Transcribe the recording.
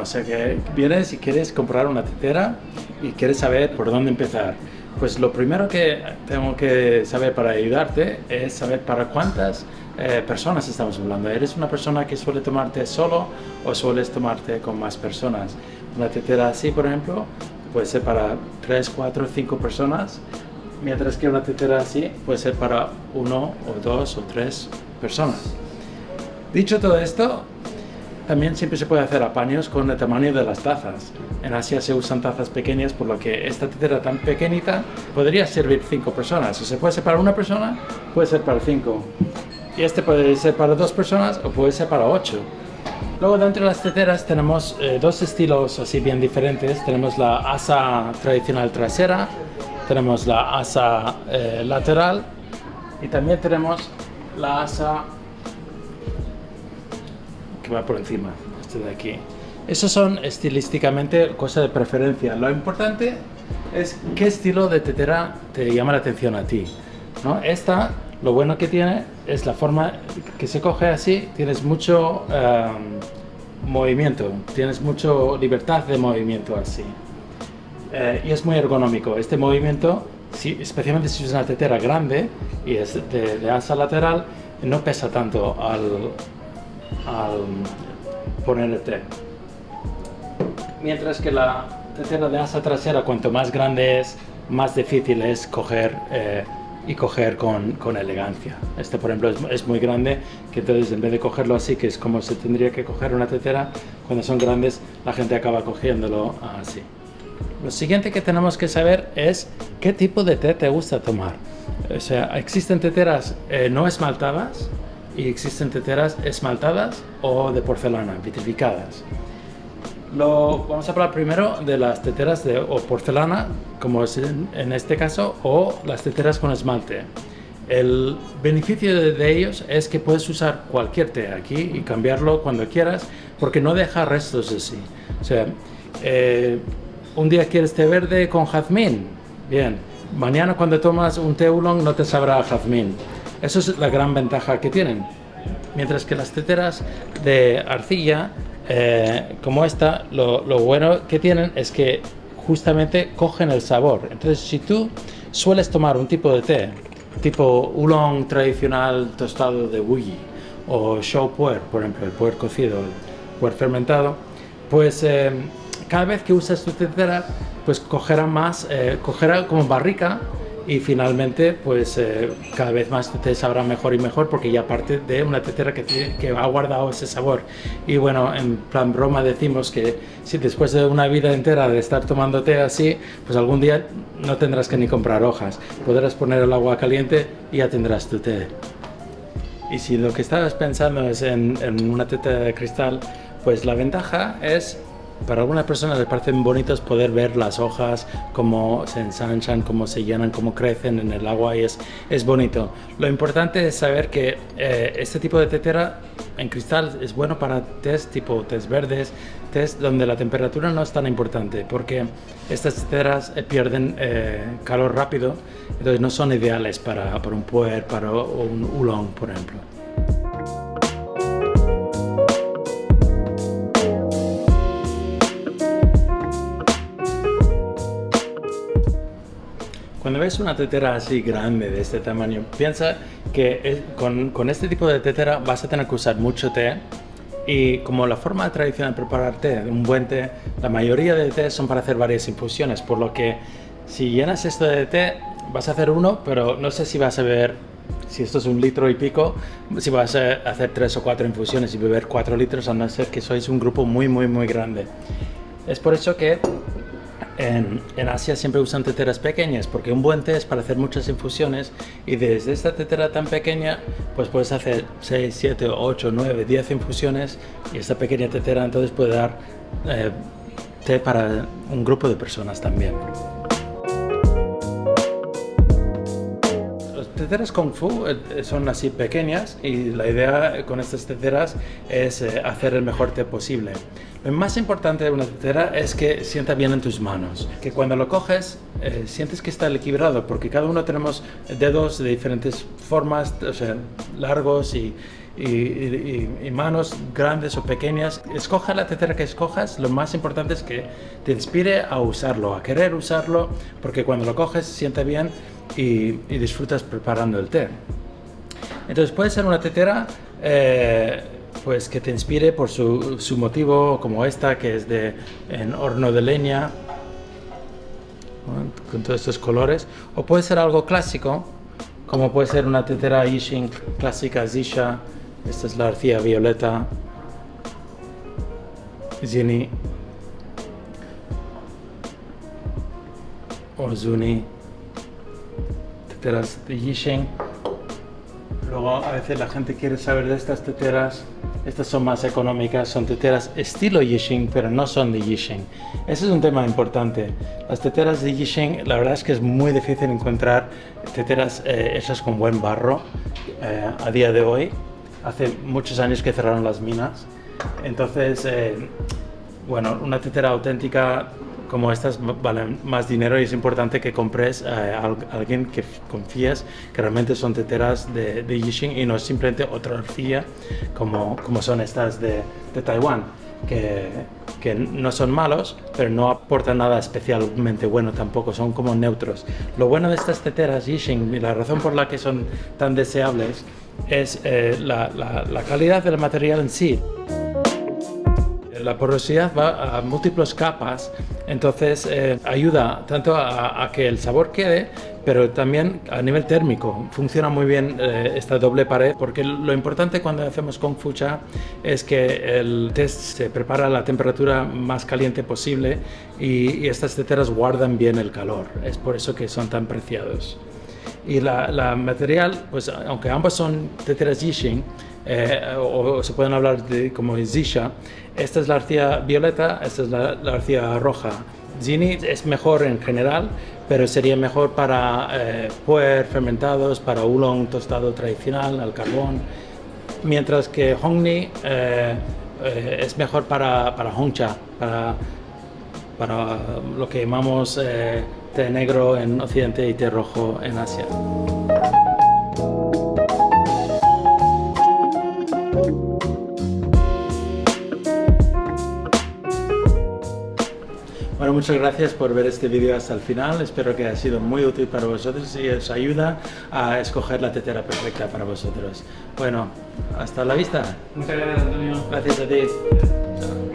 sea que vienes y quieres comprar una tetera y quieres saber por dónde empezar. Pues lo primero que tengo que saber para ayudarte es saber para cuántas personas estamos hablando. ¿Eres una persona que suele tomarte solo o sueles tomarte con más personas? Una tetera así, por ejemplo, puede ser para 3, 4, 5 personas, mientras que una tetera así puede ser para 1 o 2 o 3 personas. Dicho todo esto, también siempre se puede hacer apaños con el tamaño de las tazas. En Asia se usan tazas pequeñas, por lo que esta tetera tan pequeñita podría servir 5 personas. O se puede ser para una persona, puede ser para 5. Y este puede ser para 2 personas o puede ser para 8. Luego dentro de las teteras tenemos dos estilos así bien diferentes. Tenemos la asa tradicional trasera, tenemos la asa lateral y también tenemos la asa que va por encima, este de aquí. Esos son estilísticamente cosas de preferencia. Lo importante es qué estilo de tetera te llama la atención a ti, ¿no? Esta, lo bueno que tiene es la forma que se coge así, tienes mucho movimiento, tienes mucha libertad de movimiento así. Y es muy ergonómico. Este movimiento, especialmente si es una tetera grande y es de asa lateral, no pesa tanto al poner el té. Mientras que la tetera de asa trasera, cuanto más grande es, más difícil es coger y coger con elegancia. Este, por ejemplo, es muy grande, que entonces en vez de cogerlo así, que es como se tendría que coger una tetera, cuando son grandes la gente acaba cogiéndolo así. Lo siguiente que tenemos que saber es qué tipo de té te gusta tomar. O sea, existen teteras no esmaltadas y existen teteras esmaltadas o de porcelana, vitrificadas. Vamos a hablar primero de las teteras o porcelana, como es en este caso, o las teteras con esmalte. El beneficio de ellos es que puedes usar cualquier té aquí y cambiarlo cuando quieras, porque no deja restos de sí. O sea, un día quieres té verde con jazmín, bien. Mañana cuando tomas un té oolong no te sabrá a jazmín. Eso es la gran ventaja que tienen. Mientras que las teteras de arcilla, como esta, lo bueno que tienen es que justamente cogen el sabor. Entonces, si tú sueles tomar un tipo de té, tipo oolong tradicional tostado de Wuyi, o choux puer, por ejemplo, el puer cocido, el puer fermentado, pues cada vez que usas tu tetera, pues cogerá como barrica. Y finalmente, pues cada vez más te sabrá mejor y mejor porque ya parte de una tetera que ha guardado ese sabor. Y bueno, en plan broma decimos que si después de una vida entera de estar tomando té así, pues algún día no tendrás que ni comprar hojas. Podrás poner el agua caliente y ya tendrás tu té. Y si lo que estabas pensando es en una tetera de cristal, pues la ventaja es, para algunas personas les parecen bonitos poder ver las hojas, cómo se ensanchan, cómo se llenan, cómo crecen en el agua y es bonito. Lo importante es saber que este tipo de tetera en cristal es bueno para tés tipo tés verdes, tés donde la temperatura no es tan importante, porque estas teteras pierden calor rápido, entonces no son ideales para un puer, para un oolong, por ejemplo. Cuando ves una tetera así grande, de este tamaño, piensa que con este tipo de tetera vas a tener que usar mucho té, y como la forma tradicional de preparar té, un buen té, la mayoría de té son para hacer varias infusiones, por lo que si llenas esto de té, vas a hacer uno, pero no sé si vas a beber, si esto es 1 litro y pico, si vas a hacer 3 o 4 infusiones y beber 4 litros, a no ser que sois un grupo muy grande. Es por eso que en Asia siempre usan teteras pequeñas, porque un buen té es para hacer muchas infusiones, y desde esta tetera tan pequeña pues puedes hacer 6, 7, 8, 9, 10 infusiones, y esta pequeña tetera entonces puede dar té para un grupo de personas también. Las teteras Kung Fu son así pequeñas, y la idea con estas teteras es hacer el mejor té posible. Lo más importante de una tetera es que sienta bien en tus manos, que cuando lo coges sientes que está equilibrado, porque cada uno tenemos dedos de diferentes formas, o sea, largos, y y manos grandes o pequeñas. Escoja la tetera que escojas, lo más importante es que te inspire a usarlo, a querer usarlo, porque cuando lo coges se siente bien y disfrutas preparando el té. Entonces puede ser una tetera pues que te inspire por su motivo, como esta que es en horno de leña, con todos estos colores, o puede ser algo clásico, como puede ser una tetera Yixing clásica Xisha. Esta es la arcilla violeta, Zini o Zuni, teteras de Yixing. Luego a veces la gente quiere saber de estas teteras. Estas son más económicas, son teteras estilo Yixing, pero no son de Yixing. Ese es un tema importante. Las teteras de Yixing, la verdad es que es muy difícil encontrar teteras hechas con buen barro a día de hoy. Hace muchos años que cerraron las minas. Entonces, bueno, una tetera auténtica como estas valen más dinero y es importante que compres a alguien que confíes que realmente son teteras de Yixing y no es simplemente otra arcilla como son estas de Taiwán, que no son malos, pero no aportan nada especialmente bueno tampoco, son como neutros. Lo bueno de estas teteras Yixing y la razón por la que son tan deseables es la calidad del material en sí. La porosidad va a múltiples capas, entonces ayuda tanto a que el sabor quede, pero también a nivel térmico. Funciona muy bien esta doble pared, porque lo importante cuando hacemos kombucha es que el té se prepara a la temperatura más caliente posible y estas teteras guardan bien el calor. Es por eso que son tan preciados. Y la material, pues aunque ambas son teteras Yixing, o se pueden hablar de como Xisha, esta es la arcilla violeta, esta es la arcilla roja. Zini es mejor en general, pero sería mejor para puer fermentados, para oolong tostado tradicional al carbón, mientras que Hongni es mejor para Hongcha, para lo que llamamos té negro en Occidente y té rojo en Asia. Bueno, muchas gracias por ver este vídeo hasta el final. Espero que haya sido muy útil para vosotros y os ayuda a escoger la tetera perfecta para vosotros. Bueno, hasta la vista. Muchas gracias, Antonio. Gracias a ti. Chao.